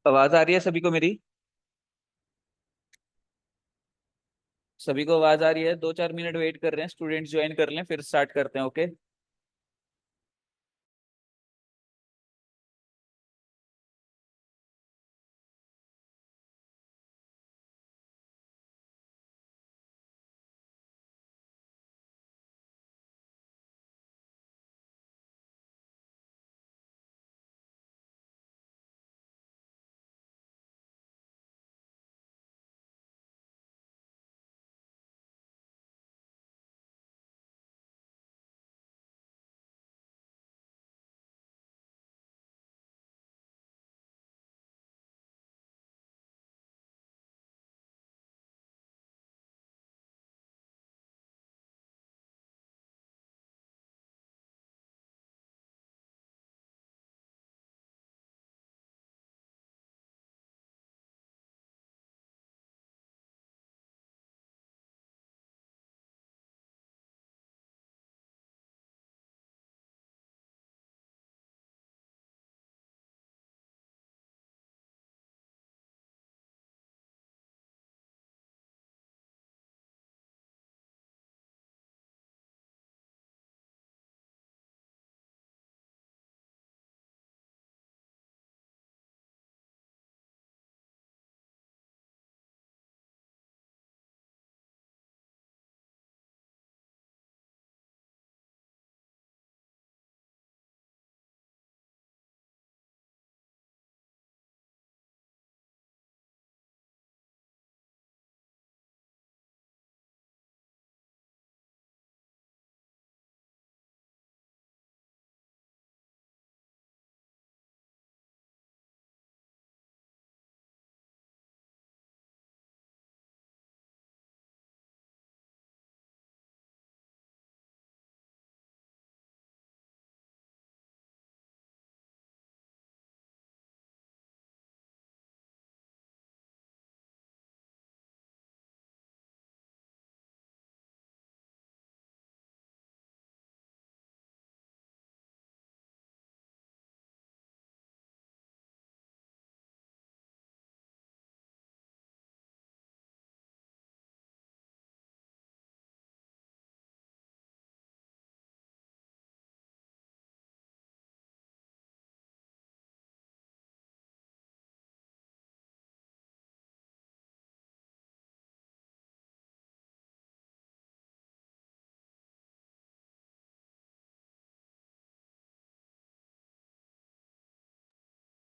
आवाज आ रही है सभी को मेरी? सभी को आवाज आ रही है? 2-4 मिनट वेट कर रहे हैं, स्टूडेंट्स ज्वाइन कर लें फिर स्टार्ट करते हैं। ओके।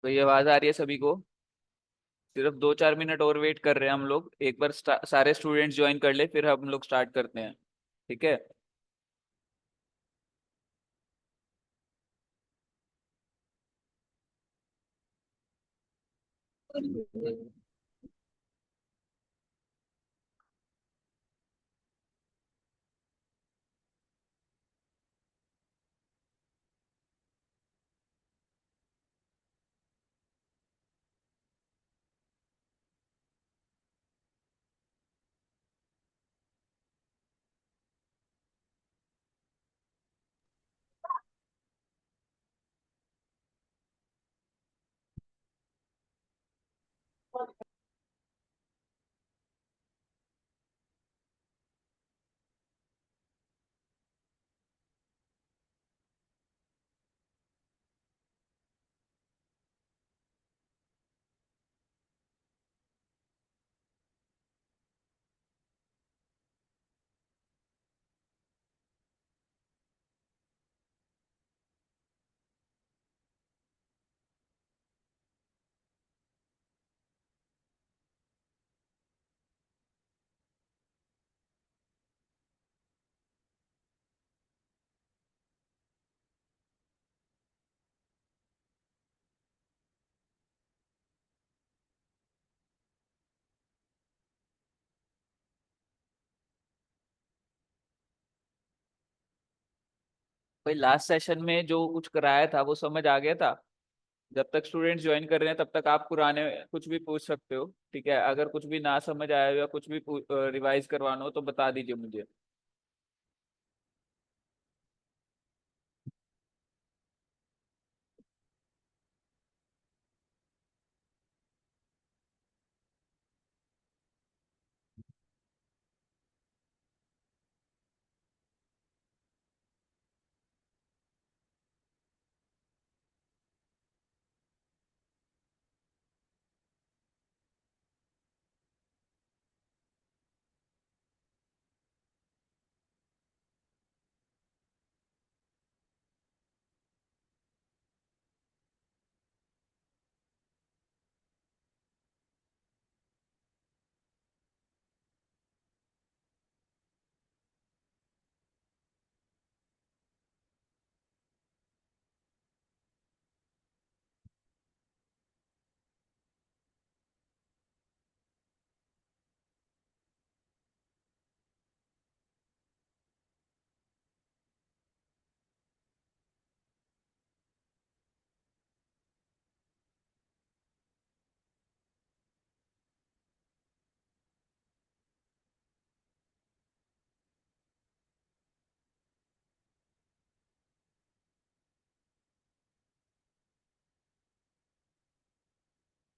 तो ये आवाज आ रही है सभी को? सिर्फ 2-4 मिनट और वेट कर रहे हैं हम लोग। एक बार सारे स्टूडेंट्स ज्वाइन कर ले फिर हम लोग स्टार्ट करते हैं। ठीक है। भाई लास्ट सेशन में जो कुछ कराया था वो समझ आ गया था। जब तक स्टूडेंट्स ज्वाइन कर रहे हैं तब तक आप पुराने कुछ भी पूछ सकते हो, ठीक है? अगर कुछ भी ना समझ आया हो या कुछ भी रिवाइज करवाना हो तो बता दीजिए मुझे।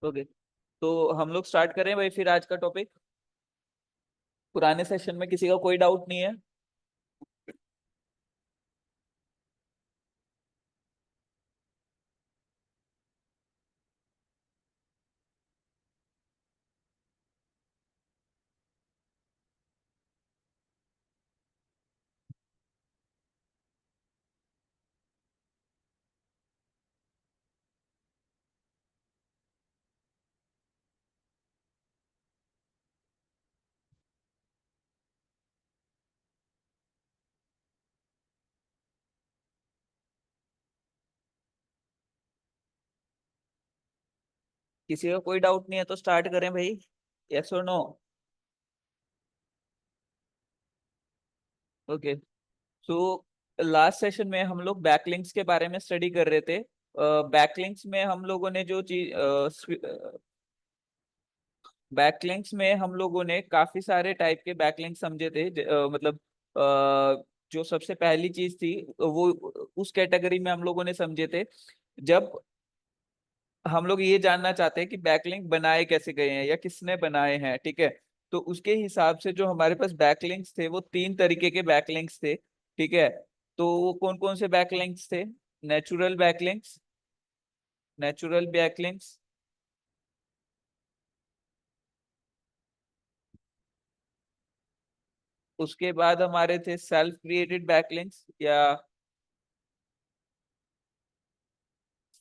ओके, तो हम लोग स्टार्ट करें भाई फिर आज का टॉपिक। पुराने सेशन में किसी का कोई डाउट नहीं है? किसी का कोई डाउट नहीं है तो स्टार्ट करें भाई। यस और no? Okay, so last session में हम लोग बैकलिंक्स के बारे में स्टडी कर रहे थे। बैकलिंक्स में हम लोगों ने जो चीज बैकलिंक्स में हम लोगों ने काफी सारे टाइप के बैकलिंक्स समझे थे। मतलब जो सबसे पहली चीज थी वो उस कैटेगरी में हम लोगों ने समझे थे जब हम लोग ये जानना चाहते हैं कि बैकलिंक बनाए कैसे गए हैं या किसने बनाए हैं, ठीक है? तो उसके हिसाब से जो हमारे पास बैकलिंक्स थे वो तीन तरीके के बैकलिंक्स थे, ठीक है? तो वो कौन कौन से बैकलिंक्स थे? Natural backlinks, natural backlinks. उसके बाद हमारे थे सेल्फ क्रिएटेड बैकलिंक्स या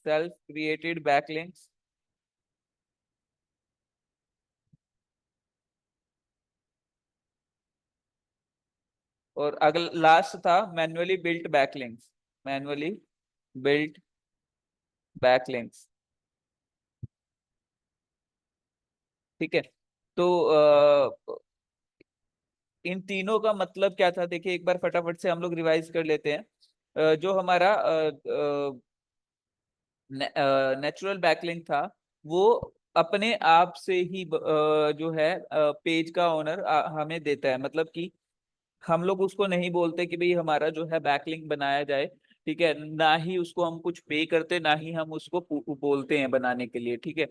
सेल्फ क्रिएटेड बैकलिंक्स। और अगला लास्ट था manually built backlinks, manually built backlinks, ठीक है? तो इन तीनों का मतलब क्या था देखिए, एक बार फटाफट से हम लोग रिवाइज कर लेते हैं। जो हमारा नेचुरल बैकलिंक था वो अपने आप से ही जो है पेज का ओनर हमें देता है। मतलब कि हम लोग उसको नहीं बोलते कि भाई हमारा जो है बैकलिंक बनाया जाए, ठीक है? ना ही उसको हम कुछ पे करते, ना ही हम उसको बोलते हैं बनाने के लिए, ठीक है?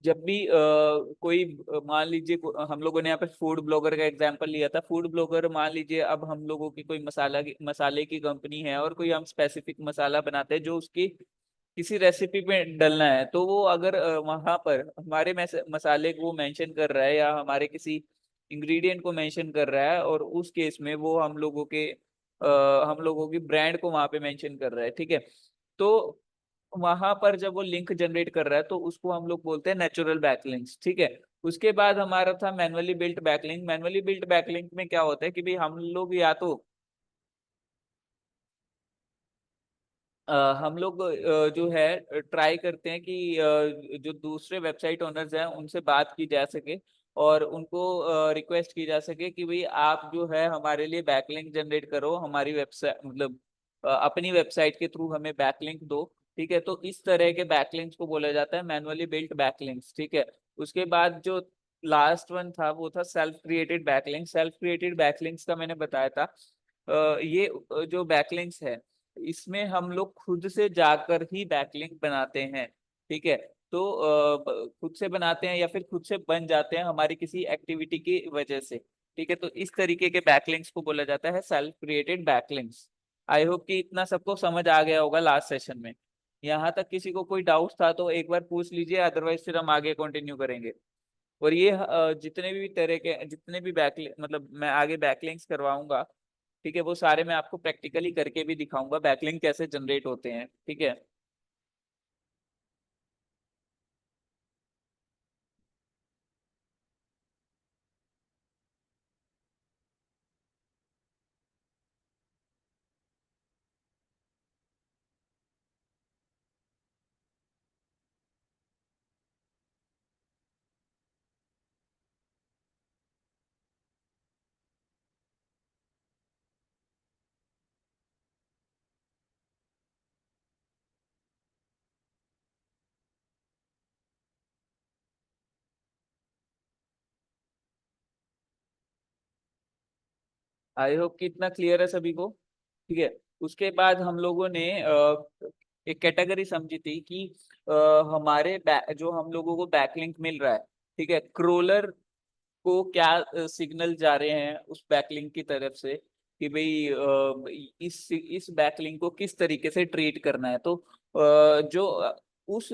जब भी कोई मान लीजिए हम लोगों ने यहाँ पे फूड ब्लॉगर का एग्जांपल लिया था। फूड ब्लॉगर मान लीजिए अब हम लोगों की कोई मसाले की कंपनी है और कोई हम स्पेसिफिक मसाला बनाते हैं जो उसकी किसी रेसिपी पे डलना है, तो वो अगर वहां पर हमारे मसाले को मेंशन कर रहा है या हमारे किसी इंग्रेडिएंट को मेंशन कर रहा है और उस केस में वो हम लोगों की ब्रांड को वहां पे मेंशन कर रहा है, ठीक है? तो वहां पर जब वो लिंक जनरेट कर रहा है तो उसको हम लोग बोलते हैं नेचुरल बैकलिंक्स, ठीक है? उसके बाद हमारा था manually built backlink. Manually built backlink में क्या होता है कि भाई हम लोग या तो हम लोग जो है ट्राई करते हैं कि जो दूसरे वेबसाइट ओनर्स हैं उनसे बात की जा सके और उनको रिक्वेस्ट की जा सके कि भाई आप जो है हमारे लिए बैकलिंक जनरेट करो, हमारी वेबसाइट मतलब अपनी वेबसाइट के थ्रू हमें बैकलिंक दो। ठीक है, तो इस तरह के बैकलिंक्स को बोला जाता है मैनुअली बिल्ट बैकलिंक्स। ठीक है, उसके बाद जो लास्ट वन था वो था self created backlink. Self created backlinks का मैंने बताया था ये जो बैकलिंक्स है इसमें हम लोग खुद से जाकर ही बैकलिंक बनाते हैं। ठीक है, तो खुद से बनाते हैं या फिर खुद से बन जाते हैं हमारी किसी एक्टिविटी की वजह से। ठीक है, तो इस तरीके के बैकलिंक्स को बोला जाता है self created backlinks. I hope कि इतना सबको समझ आ गया होगा लास्ट सेशन में। यहाँ तक किसी को कोई डाउट था तो एक बार पूछ लीजिए, अदरवाइज फिर हम आगे कंटिन्यू करेंगे। और ये जितने भी तरह के जितने भी मतलब मैं आगे बैकलिंक्स करवाऊंगा, ठीक है, वो सारे मैं आपको प्रैक्टिकली करके भी दिखाऊंगा बैकलिंक कैसे जनरेट होते हैं। ठीक है। आई होप कि इतना क्लियर है सभी को। ठीक है, उसके बाद हम लोगों ने एक कैटेगरी समझी थी कि हमारे जो हम लोगों को बैकलिंक मिल रहा है, ठीक है, क्रोलर को क्या सिग्नल जा रहे हैं उस बैकलिंक की तरफ से कि भाई इस बैकलिंक को किस तरीके से ट्रीट करना है। तो जो उस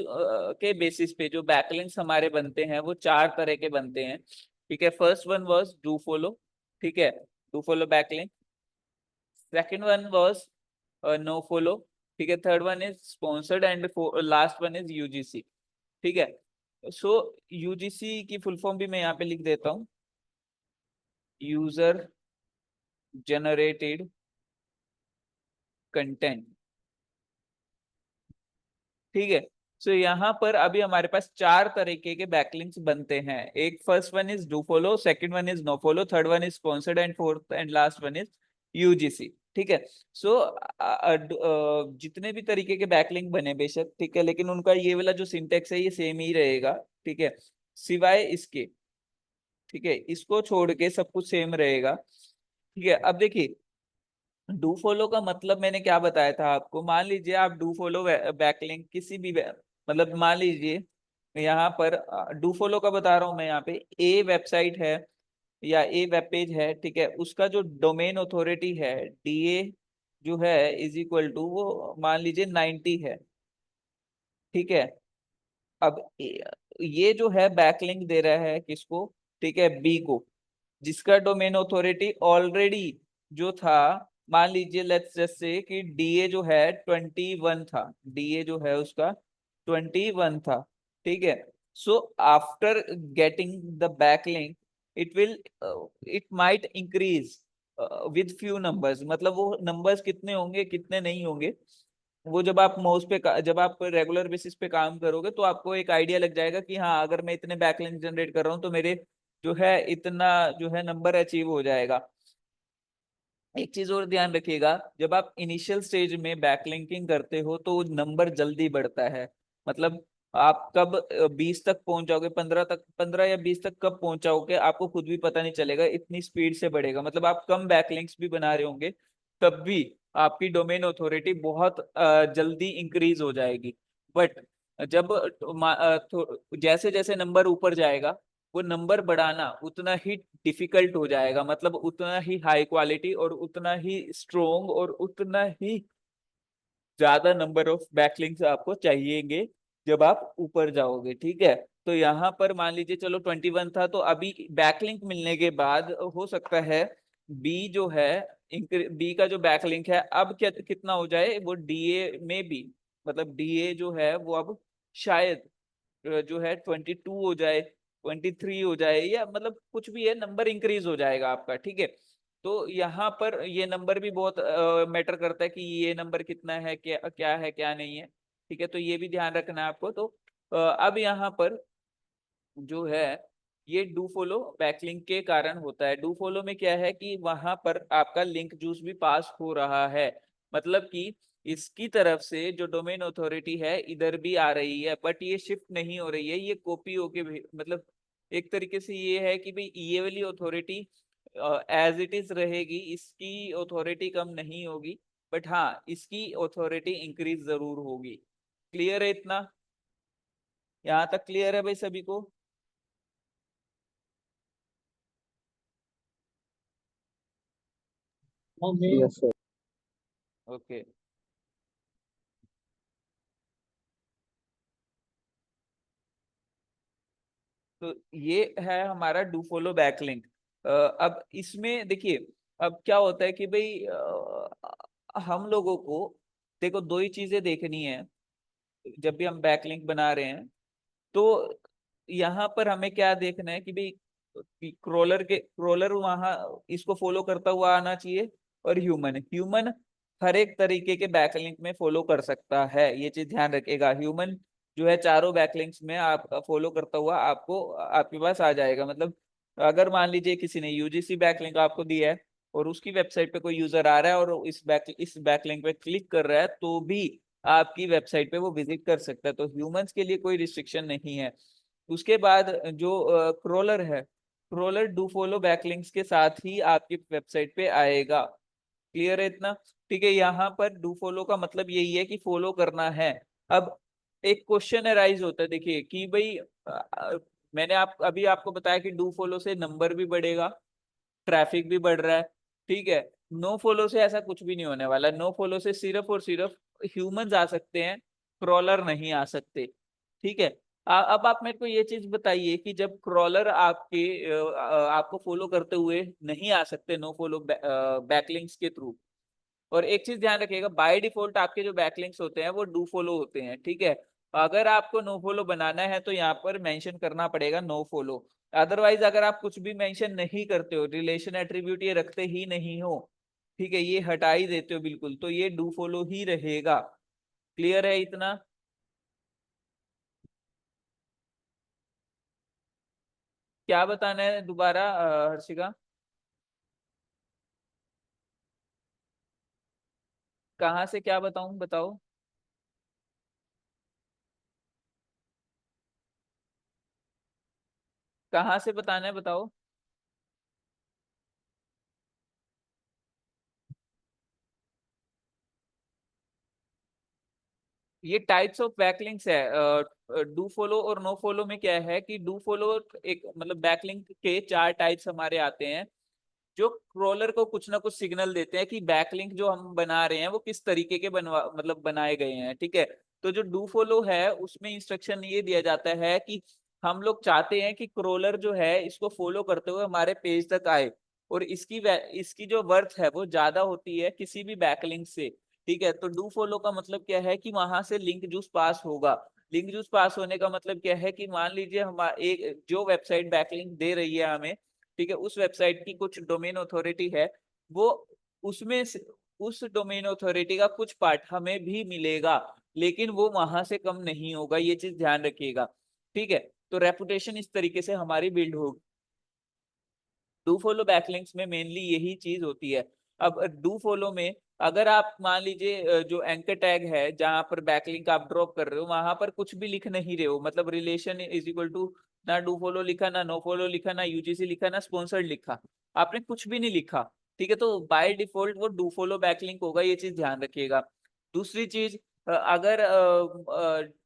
के बेसिस पे जो बैकलिंक्स हमारे बनते हैं वो चार तरह के बनते हैं। ठीक है, first one was do follow. ठीक है, do follow backlink. Second one was no follow. ठीक है, third one is sponsored and last one is UGC. ठीक है, सो यूजीसी की फुल फॉर्म भी मैं यहाँ पे लिख देता हूँ, यूजर जनरेटेड कंटेंट। ठीक है, सो यहाँ पर अभी हमारे पास चार तरीके के बैकलिंक्स बनते हैं। एक first one is do follow, second one is no follow, third one is sponsored and fourth and last one is UGC. ठीक है, सो जितने भी तरीके के बैकलिंक बने बेशक, ठीक है, लेकिन उनका ये वाला जो सिंटेक्स है ये सेम ही रहेगा। ठीक है, सिवाय इसके, ठीक है, इसको छोड़ के सब कुछ सेम रहेगा। ठीक है, अब देखिए डू फॉलो का मतलब मैंने क्या बताया था आपको। मान लीजिए आप डू फॉलो बैकलिंक किसी भी मतलब मान लीजिए यहाँ पर डू फॉलो का बता रहा हूँ मैं। यहाँ पे ए वेबसाइट है या ए वेब पेज है, ठीक है, उसका जो डोमेन अथॉरिटी है डीए जो है इज इक्वल टू वो मान लीजिए 90 है। ठीक है, अब ये जो है बैकलिंक दे रहा है किसको, ठीक है, बी को, जिसका डोमेन अथॉरिटी ऑलरेडी जो था, मान लीजिए लेट्स जस्ट से कि डीए जो है 21 था, डीए जो है उसका 21 था। ठीक है, so after getting the backlink it will it might increase with few numbers. मतलब वो नंबर्स कितने होंगे कितने नहीं होंगे, वो जब आप माउस पे जब आप रेगुलर बेसिस पे काम करोगे तो आपको एक आइडिया लग जाएगा कि हाँ अगर मैं इतने बैकलिंक जनरेट कर रहा हूँ तो मेरे जो है इतना जो है नंबर अचीव हो जाएगा। एक चीज और ध्यान रखिएगा, जब आप इनिशियल स्टेज में बैकलिंकिंग करते हो तो नंबर जल्दी बढ़ता है। मतलब आप कब 20 तक पहुंच जाओगे, 15 तक, 15 या 20 तक कब पहुंच जाओगे आपको खुद भी पता नहीं चलेगा, इतनी स्पीड से बढ़ेगा। मतलब आप कम बैकलिंक्स भी बना रहे होंगे तब भी आपकी डोमेन अथॉरिटी बहुत जल्दी इंक्रीज हो जाएगी। बट जब जैसे जैसे नंबर ऊपर जाएगा वो नंबर बढ़ाना उतना ही डिफिकल्ट हो जाएगा। मतलब उतना ही हाई क्वालिटी और उतना ही स्ट्रोंग और उतना ही ज्यादा नंबर ऑफ बैकलिंक्स आपको चाहिएंगे जब आप ऊपर जाओगे। ठीक है, तो यहाँ पर मान लीजिए चलो 21 था, तो अभी बैकलिंक मिलने के बाद हो सकता है बी जो है बी का जो बैकलिंक है अब क्या कितना हो जाए वो डीए में भी, मतलब डीए जो है वो अब शायद जो है 22 हो जाए, 23 हो जाए, या मतलब कुछ भी है नंबर इंक्रीज हो जाएगा आपका। ठीक है, तो यहाँ पर ये नंबर भी बहुत मैटर करता है कि ये नंबर कितना है, क्या क्या है क्या नहीं है। ठीक है, तो ये भी ध्यान रखना है आपको। तो अब यहाँ पर जो है ये डू फॉलो बैकलिंक के कारण होता है। डू फॉलो में क्या है कि वहां पर आपका लिंक जूस भी पास हो रहा है, मतलब कि इसकी तरफ से जो डोमेन अथॉरिटी है इधर भी आ रही है, बट ये शिफ्ट नहीं हो रही है, ये कॉपी होके मतलब एक तरीके से ये है कि भाई ये वाली अथॉरिटी एज इट इज रहेगी, इसकी अथॉरिटी कम नहीं होगी, बट हाँ इसकी अथॉरिटी इंक्रीज जरूर होगी। क्लियर है इतना? यहाँ तक क्लियर है भाई सभी को? Yes sir. ओके। तो ये है हमारा डू फॉलो बैकलिंक। अब इसमें देखिए, अब क्या होता है कि भाई हम लोगों को देखो दो ही चीजें देखनी है जब भी हम बैकलिंक बना रहे हैं। तो यहाँ पर हमें क्या देखना है कि भाई क्रोलर वहां इसको फॉलो करता हुआ आना चाहिए, और ह्यूमन ह्यूमन हर एक तरीके के बैकलिंक में फॉलो कर सकता है, ये चीज ध्यान रखिएगा। ह्यूमन जो है चारों बैकलिंक्स में आप फॉलो करता हुआ आपको आपके पास आ जाएगा। मतलब अगर मान लीजिए किसी ने यूजीसी बैकलिंक आपको दिया है और उसकी वेबसाइट पे कोई यूजर आ रहा है और इस बैकलिंक पे क्लिक कर रहा है, तो भी आपकी वेबसाइट पे वो विजिट कर सकता है। तो ह्यूमंस के लिए कोई रिस्ट्रिक्शन नहीं है। उसके बाद जो क्रोलर है, क्रोलर डू फॉलो बैकलिंक्स के साथ ही आपकी वेबसाइट पे आएगा। क्लियर है इतना? ठीक है, यहाँ पर डू फॉलो का मतलब यही है कि फॉलो करना है। अब एक क्वेश्चन अराइज होता है देखिए कि भाई मैंने आप अभी आपको बताया कि डू फॉलो से नंबर भी बढ़ेगा, ट्रैफिक भी बढ़ रहा है, ठीक है। नो फॉलो से ऐसा कुछ भी नहीं होने वाला। नो फॉलो से सिर्फ और सिर्फ ह्यूमंस आ सकते हैं, क्रॉलर नहीं आ सकते, ठीक है। अब आप मेरे को ये चीज बताइए कि जब क्रॉलर आपको फॉलो करते हुए नहीं आ सकते नो फॉलो बैकलिंक्स के थ्रू, और एक चीज ध्यान रखिएगा, बाय डिफॉल्ट आपके जो बैकलिंक्स होते हैं वो डू फॉलो होते हैं, ठीक है। अगर आपको नो फॉलो बनाना है तो यहाँ पर मेंशन करना पड़ेगा नो फॉलो। अदरवाइज अगर आप कुछ भी मेंशन नहीं करते हो, रिलेशन एट्रीब्यूट ये रखते ही नहीं हो, ठीक है, ये हटा ही देते हो बिल्कुल, तो ये डू फॉलो ही रहेगा। क्लियर है इतना? क्या बताना है दोबारा हर्षिका? कहाँ से क्या बताऊं, बताओ। कहाँ से बताना है बताओ। ये टाइप्स ऑफ बैकलिंक्स है। डू फॉलो और नो फॉलो में क्या है कि डू फॉलो एक मतलब बैकलिंक के चार टाइप्स हमारे आते हैं, जो क्रोलर को कुछ ना कुछ सिग्नल देते हैं कि बैकलिंक जो हम बना रहे हैं वो किस तरीके के बनवा मतलब बनाए गए हैं, ठीक है। तो जो डू फॉलो है उसमें इंस्ट्रक्शन ये दिया जाता है कि हम लोग चाहते हैं कि क्रोलर जो है इसको फॉलो करते हुए हमारे पेज तक आए, और इसकी जो वर्थ है वो ज्यादा होती है किसी भी बैकलिंक से, ठीक है। तो डू फॉलो का मतलब क्या है कि वहां से लिंक जूस पास होगा। लिंक जूस पास होने का मतलब क्या है कि मान लीजिए हमारे एक जो वेबसाइट बैकलिंक दे रही है हमें, ठीक है, उस वेबसाइट की कुछ डोमेन अथॉरिटी है, वो उसमें से उस डोमेन अथॉरिटी का कुछ पार्ट हमें भी मिलेगा, लेकिन वो वहां से कम नहीं होगा, ये चीज ध्यान रखिएगा, ठीक है। तो रेपुटेशन इस तरीके से हमारी बिल्ड होगी। डू फॉलो बैकलिंक्स में मेनली यही चीज होती है। अब डू फॉलो में अगर आप मान लीजिए जो एंकर टैग है जहां पर बैकलिंक आप ड्रॉप कर रहे हो वहां पर कुछ भी लिख नहीं रहे हो, मतलब रिलेशन इज इक्वल टू ना डू फॉलो लिखा, ना नो फॉलो लिखा, ना यूजीसी लिखा, ना स्पॉन्सर्ड लिखा, आपने कुछ भी नहीं लिखा, ठीक है, तो बाय डिफॉल्ट वो डू फॉलो बैकलिंक होगा, ये चीज ध्यान रखिएगा। दूसरी चीज, अगर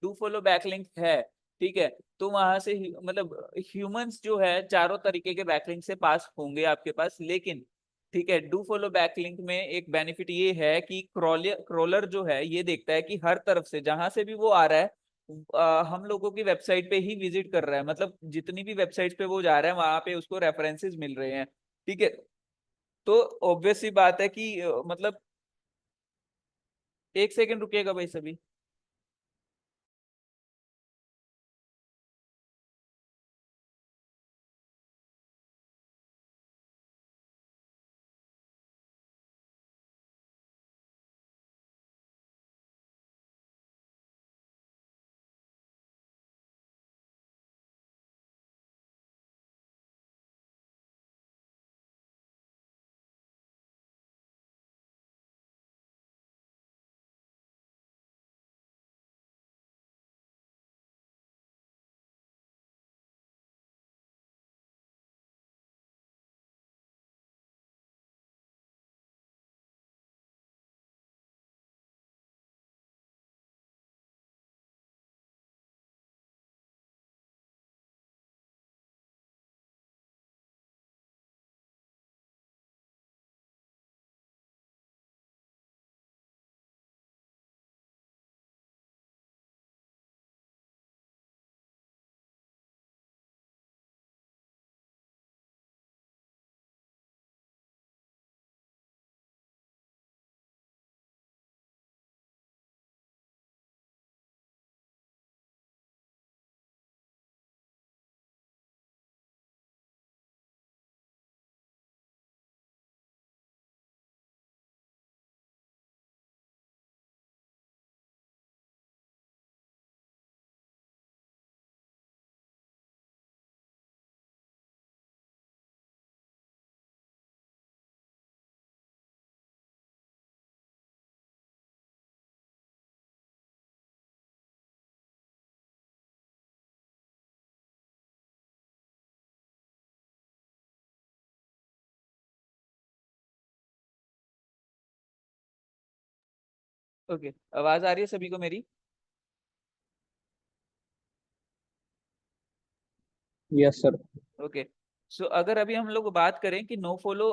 डू फॉलो बैकलिंक है, ठीक है, तो वहां से मतलब ह्यूमंस जो है चारों तरीके के बैकलिंक से पास होंगे आपके पास, लेकिन ठीक है, डू फॉलो बैकलिंक में एक बेनिफिट ये है कि क्रोलर जो है ये देखता है कि हर तरफ से जहां से भी वो आ रहा है हम लोगों की वेबसाइट पे ही विजिट कर रहा है, मतलब जितनी भी वेबसाइट पे वो जा रहा है वहां पे उसको रेफरेंसेस मिल रहे हैं, ठीक है। तो ऑब्वियस सी बात है कि मतलब एक सेकंड रुकिएगा भाई सभी। ओके, आवाज आ रही है सभी को मेरी? Yes sir. ओके। सो अगर अभी हम लोग बात करें कि no follow,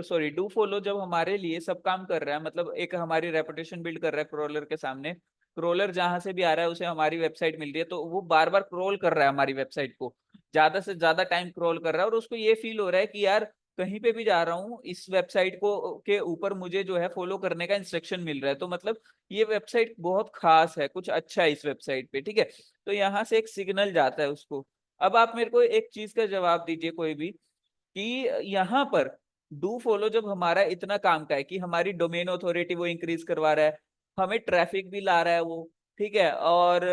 sorry do follow जब हमारे लिए सब काम कर रहा है, मतलब एक हमारी रेपुटेशन बिल्ड कर रहा है क्रोलर के सामने, क्रोलर जहां से भी आ रहा है उसे हमारी वेबसाइट मिल रही है, तो वो बार बार क्रोल कर रहा है हमारी वेबसाइट को, ज्यादा से ज्यादा टाइम क्रोल कर रहा है, और उसको ये फील हो रहा है कि यार कहीं पे भी जा रहा हूँ इस वेबसाइट को के ऊपर मुझे जो है फॉलो करने का इंस्ट्रक्शन मिल रहा है, तो मतलब ये वेबसाइट बहुत खास है, कुछ अच्छा है इस वेबसाइट पे, ठीक है। तो यहाँ से एक सिग्नल जाता है उसको। अब आप मेरे को एक चीज का जवाब दीजिए कोई भी, कि यहाँ पर डू फॉलो जब हमारा इतना काम का है कि हमारी डोमेन अथॉरिटी वो इंक्रीज करवा रहा है, हमें ट्रैफिक भी ला रहा है वो, ठीक है, और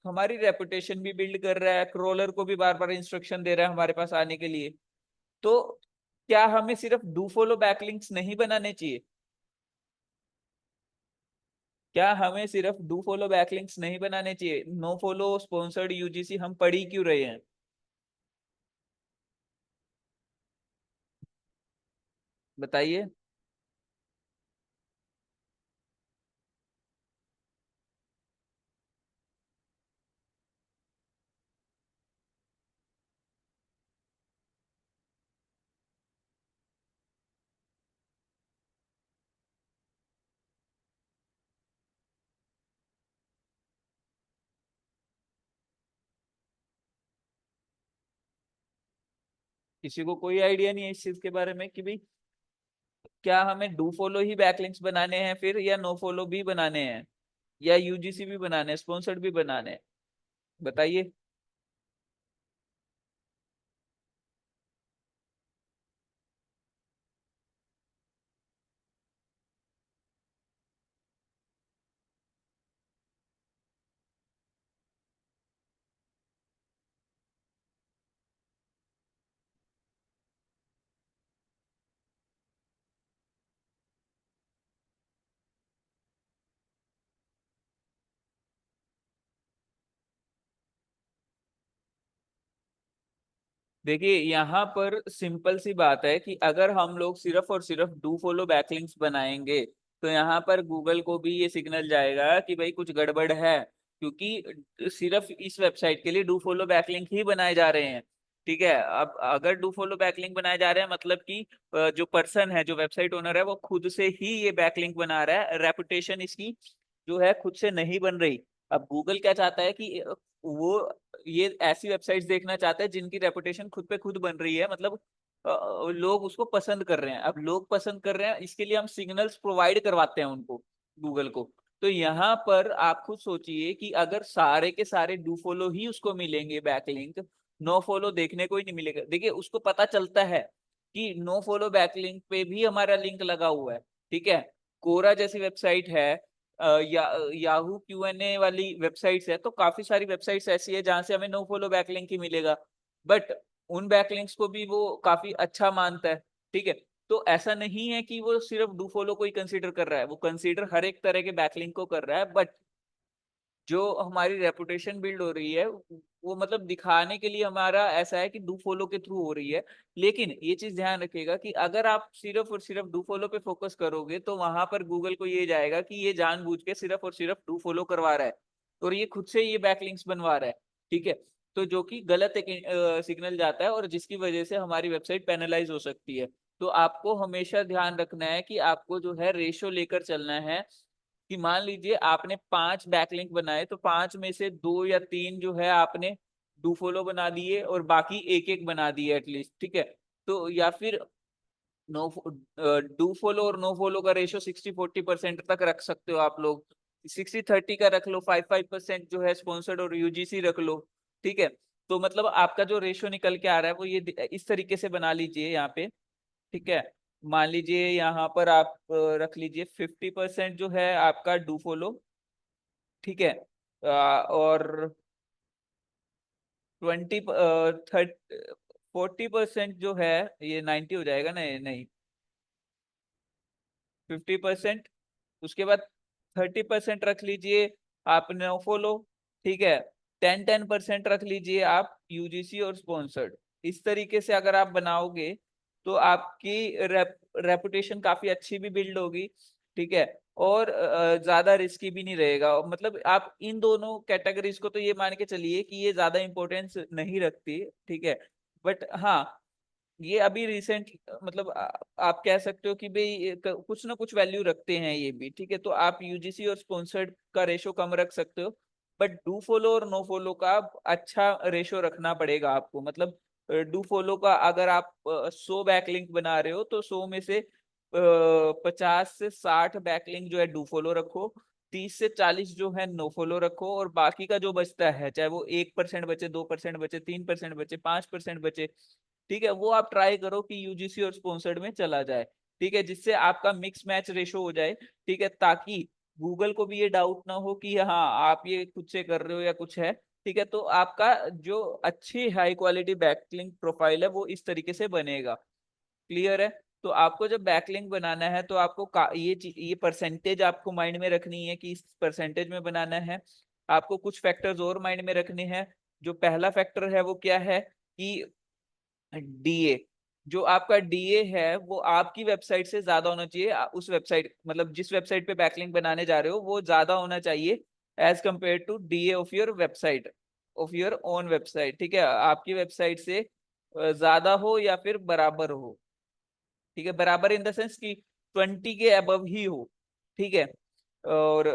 हमारी रेपुटेशन भी बिल्ड कर रहा है, क्रोलर को भी बार बार इंस्ट्रक्शन दे रहा है हमारे पास आने के लिए, तो क्या हमें सिर्फ डू फॉलो बैकलिंक्स नहीं बनाने चाहिए? क्या हमें सिर्फ डू फॉलो बैकलिंक्स नहीं बनाने चाहिए? नो फॉलो स्पॉन्सर्ड यूजीसी हम पढ़ ही क्यों रहे हैं? बताइए। किसी को कोई आइडिया नहीं है इस चीज के बारे में कि भाई क्या हमें डू फॉलो ही बैकलिंक्स बनाने हैं फिर, या नो फॉलो भी बनाने हैं, या यूजीसी भी बनाने हैं, स्पॉन्सर्ड भी बनाने हैं? बताइए। देखिए यहाँ पर सिंपल सी बात है कि अगर हम लोग सिर्फ और सिर्फ डू फॉलो बैकलिंक्स बनाएंगे, तो यहाँ पर गूगल को भी ये सिग्नल जाएगा कि भाई कुछ गड़बड़ है, क्योंकि सिर्फ इस वेबसाइट के लिए डू फॉलो बैकलिंक ही बनाए जा रहे हैं, ठीक है। अब अगर डू फॉलो बैकलिंक बनाए जा रहे हैं मतलब कि जो पर्सन है, जो वेबसाइट ओनर है, वो खुद से ही ये बैकलिंक बना रहा है, रेपुटेशन इसकी जो है खुद से नहीं बन रही। अब गूगल क्या चाहता है कि वो ये ऐसी वेबसाइट्स देखना चाहते हैं जिनकी रेपुटेशन खुद पे खुद बन रही है, मतलब लोग उसको पसंद कर रहे हैं। अब लोग पसंद कर रहे हैं, इसके लिए हम सिग्नल्स प्रोवाइड करवाते हैं उनको, गूगल को। तो यहाँ पर आप खुद सोचिए कि अगर सारे के सारे डू फॉलो ही उसको मिलेंगे बैकलिंक, नो फॉलो देखने को ही नहीं मिलेगा। देखिए उसको पता चलता है कि नो फॉलो बैकलिंक पे भी हमारा लिंक लगा हुआ है, ठीक है। कोरा जैसी वेबसाइट है, याहू Q&A वाली वेबसाइट्स है, तो काफी सारी वेबसाइट्स ऐसी है जहां से हमें नो फॉलो बैकलिंक ही मिलेगा, बट उन बैकलिंक्स को भी वो काफी अच्छा मानता है, ठीक है। तो ऐसा नहीं है कि वो सिर्फ डू फॉलो को ही कंसीडर कर रहा है, वो कंसीडर हर एक तरह के बैकलिंक को कर रहा है, बट जो हमारी रेपुटेशन बिल्ड हो रही है वो मतलब दिखाने के लिए हमारा ऐसा है कि डू फॉलो के थ्रू हो रही है। लेकिन ये चीज ध्यान रखिएगा कि अगर आप सिर्फ और सिर्फ डू फॉलो पे फोकस करोगे, तो वहां पर गूगल को ये जाएगा कि ये जानबूझ के सिर्फ और सिर्फ डू फॉलो करवा रहा है, और ये खुद से ये बैकलिंक्स बनवा रहा है, ठीक है। तो जो कि गलत एक सिग्नल जाता है, और जिसकी वजह से हमारी वेबसाइट पेनलाइज हो सकती है। तो आपको हमेशा ध्यान रखना है कि आपको जो है रेशो लेकर चलना है, कि मान लीजिए आपने 5 बैकलिंक बनाए, तो 5 में से 2 या 3 जो है आपने डू फॉलो बना दिए, और बाकी एक एक बना दिए एटलीस्ट, ठीक है। तो या फिर नो डू फॉलो और नो फॉलो का रेशियो 60-40% तक रख सकते हो आप लोग, 60-30 का रख लो, 5-5% जो है स्पॉन्सर्ड और यूजीसी रख लो, ठीक है। तो मतलब आपका जो रेशियो निकल के आ रहा है वो ये इस तरीके से बना लीजिए यहाँ पे, ठीक है। मान लीजिए यहाँ पर आप रख लीजिए 50% जो है आपका डू फॉलो, ठीक है, और 40% जो है, ये 90 हो जाएगा ना, ये नहीं, 50%, उसके बाद 30% रख लीजिए आप नो फॉलो, ठीक है। 10-10% रख लीजिए आप यूजीसी और स्पॉन्सर्ड। इस तरीके से अगर आप बनाओगे तो आपकी रेपुटेशन काफी अच्छी भी बिल्ड होगी, ठीक है। और ज्यादा रिस्की भी नहीं रहेगा। मतलब आप इन दोनों कैटेगरीज को तो ये मान के चलिए कि ये ज्यादा इंपॉर्टेंस नहीं रखती, ठीक है। बट हाँ, ये अभी रिसेंट, मतलब आप कह सकते हो कि भाई कुछ ना कुछ वैल्यू रखते हैं ये भी, ठीक है। तो आप यूजीसी और स्पॉन्सर्ड का रेशो कम रख सकते हो, बट डू फॉलो और नो फॉलो का अच्छा रेशो रखना पड़ेगा आपको। मतलब डू फॉलो का अगर आप 100 बैकलिंक बना रहे हो तो 100 में से 50 से 60 बैकलिंक जो है डू फॉलो रखो, 30 से 40 जो है नो फॉलो रखो, और बाकी का जो बचता है, चाहे वो 1% बचे, 2% बचे, 3% बचे, 5% बचे, ठीक है, वो आप ट्राई करो कि यूजीसी और स्पॉन्सर्ड में चला जाए, ठीक है, जिससे आपका मिक्स मैच रेशो हो जाए, ठीक है, ताकि गूगल को भी ये डाउट ना हो कि हाँ आप ये खुद से कर रहे हो या कुछ है, ठीक है। तो आपका जो अच्छी हाई क्वालिटी बैकलिंक प्रोफाइल है वो इस तरीके से बनेगा। क्लियर है? तो आपको जब बैकलिंक बनाना है तो आपको ये परसेंटेज आपको माइंड में रखनी है कि इस परसेंटेज में बनाना है। आपको कुछ फैक्टर्स और माइंड में रखने हैं। जो पहला फैक्टर है वो क्या है कि डीए, जो आपका डीए है वो आपकी वेबसाइट से ज्यादा होना चाहिए। उस वेबसाइट, मतलब जिस वेबसाइट पे बैकलिंक बनाने जा रहे हो वो ज्यादा होना चाहिए as compare to DA of your website, of your own website, ठीक है। आपकी वेबसाइट से ज्यादा हो या फिर बराबर हो, ठीक है। बराबर इन द सेंस कि 20 के अबव ही हो, ठीक है। और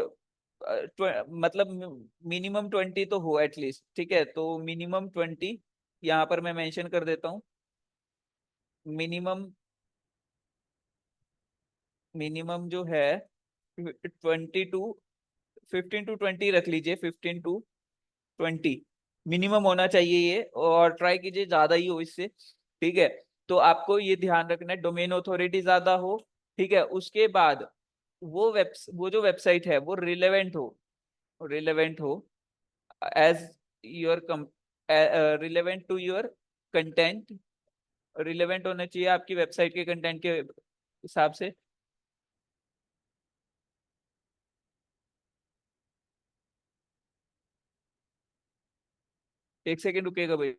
मतलब मिनिमम 20 तो हो एटलीस्ट, ठीक है। तो मिनिमम 20 यहाँ पर मैं मेंशन कर देता हूँ। मिनिमम, मिनिमम जो है 22, 15 to 20 रख लीजिए, 15 to 20 मिनिमम होना चाहिए ये, और ट्राई कीजिए ज्यादा ही हो इससे, ठीक है। तो आपको ये ध्यान रखना है डोमेन ऑथोरिटी ज्यादा हो, ठीक है। उसके बाद वो जो वेबसाइट है वो रिलेवेंट हो, रिलेवेंट हो as your relevant to your content, relevant होना चाहिए आपकी वेबसाइट के कंटेंट के हिसाब से। 1 सेकेंड रुकेगा भाई।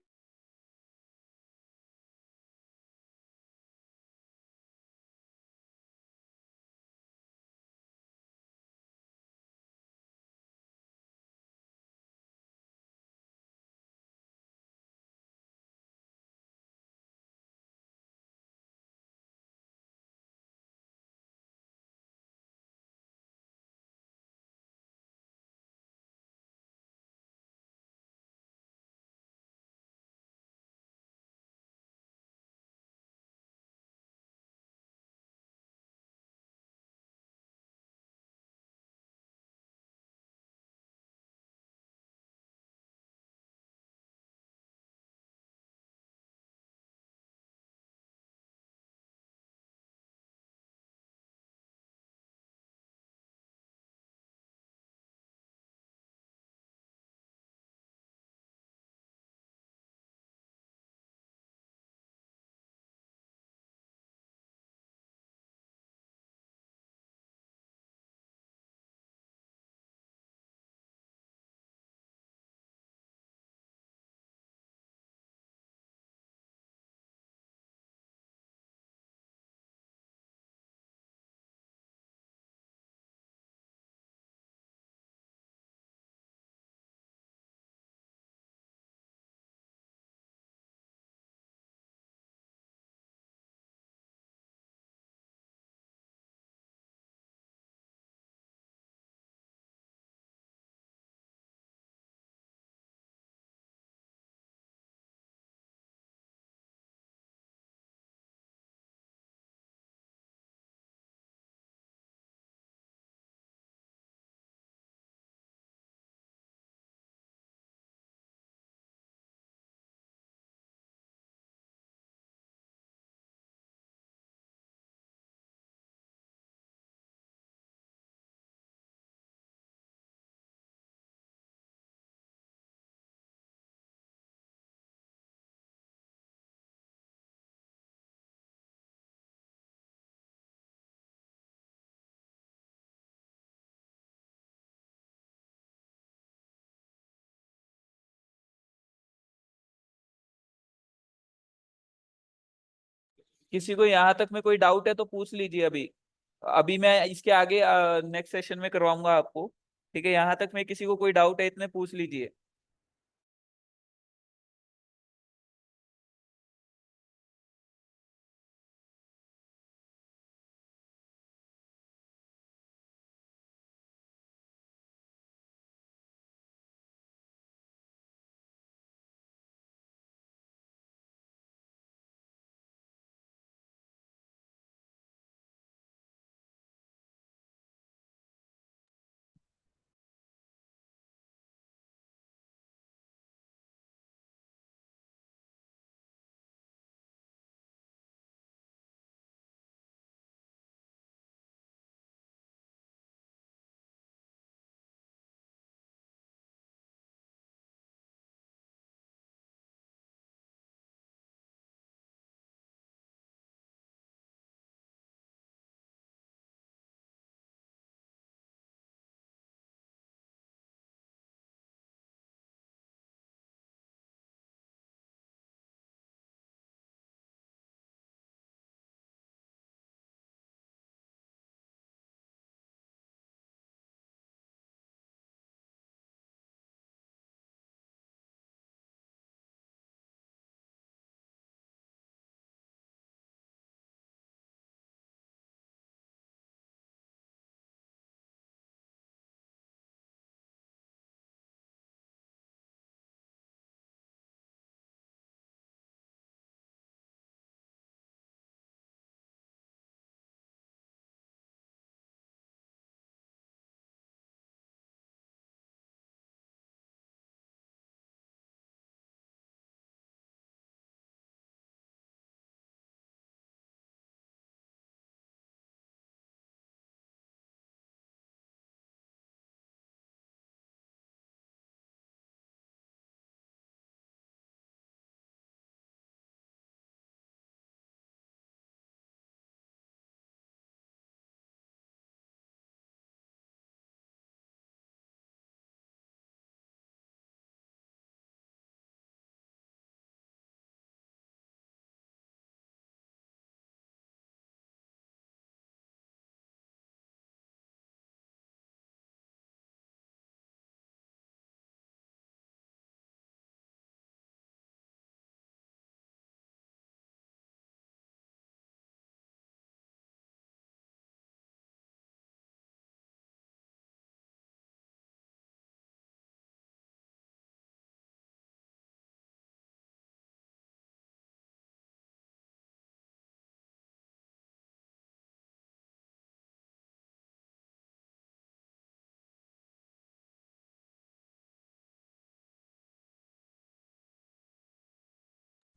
किसी को यहाँ तक में कोई डाउट है तो पूछ लीजिए अभी। अभी मैं इसके आगे नेक्स्ट सेशन में करवाऊंगा आपको। ठीक है, यहाँ तक में किसी को कोई डाउट है इतने पूछ लीजिए।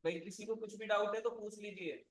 भाई किसी को कुछ भी डाउट है तो पूछ लीजिए।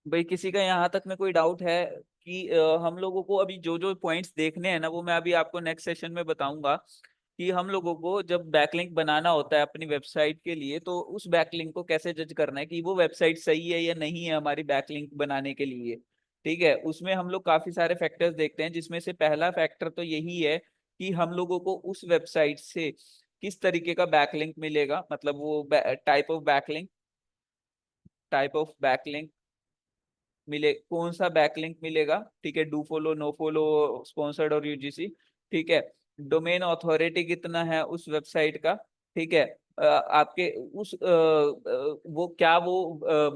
भाई किसी का यहाँ तक में कोई डाउट है कि हम लोगों को अभी जो जो पॉइंट्स देखने हैं ना, वो मैं अभी आपको नेक्स्ट सेशन में बताऊंगा कि हम लोगों को जब बैकलिंक बनाना होता है अपनी वेबसाइट के लिए, तो उस बैकलिंक को कैसे जज करना है कि वो वेबसाइट सही है या नहीं है हमारी बैकलिंक बनाने के लिए। ठीक है, उसमें हम लोग काफी सारे फैक्टर्स देखते हैं, जिसमें से पहला फैक्टर तो यही है कि हम लोगों को उस वेबसाइट से किस तरीके का बैकलिंक मिलेगा, मतलब वो टाइप ऑफ बैकलिंक मिले, कौन सा बैकलिंक मिलेगा। ठीक है, do follow, no follow, sponsored और यूजीसी। ठीक है, डोमेन ऑथोरिटी कितना है उस वेबसाइट का। ठीक है, आपके उस वो क्या वो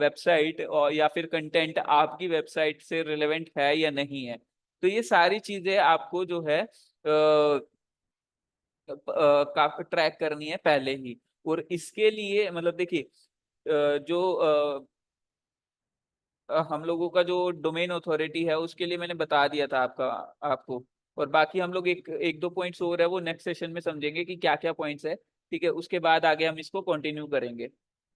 वेबसाइट और या फिर कंटेंट आपकी वेबसाइट से रिलेवेंट है या नहीं है। तो ये सारी चीजें आपको जो है काफी ट्रैक करनी है पहले ही। और इसके लिए मतलब देखिए, जो हम लोगों का जो डोमेन अथॉरिटी है उसके लिए मैंने बता दिया था आपको। और बाकी हम लोग एक एक दो पॉइंट्स और है, वो नेक्स्ट सेशन में समझेंगे कि क्या क्या पॉइंट्स है। ठीक है, उसके बाद आगे हम इसको कंटिन्यू करेंगे।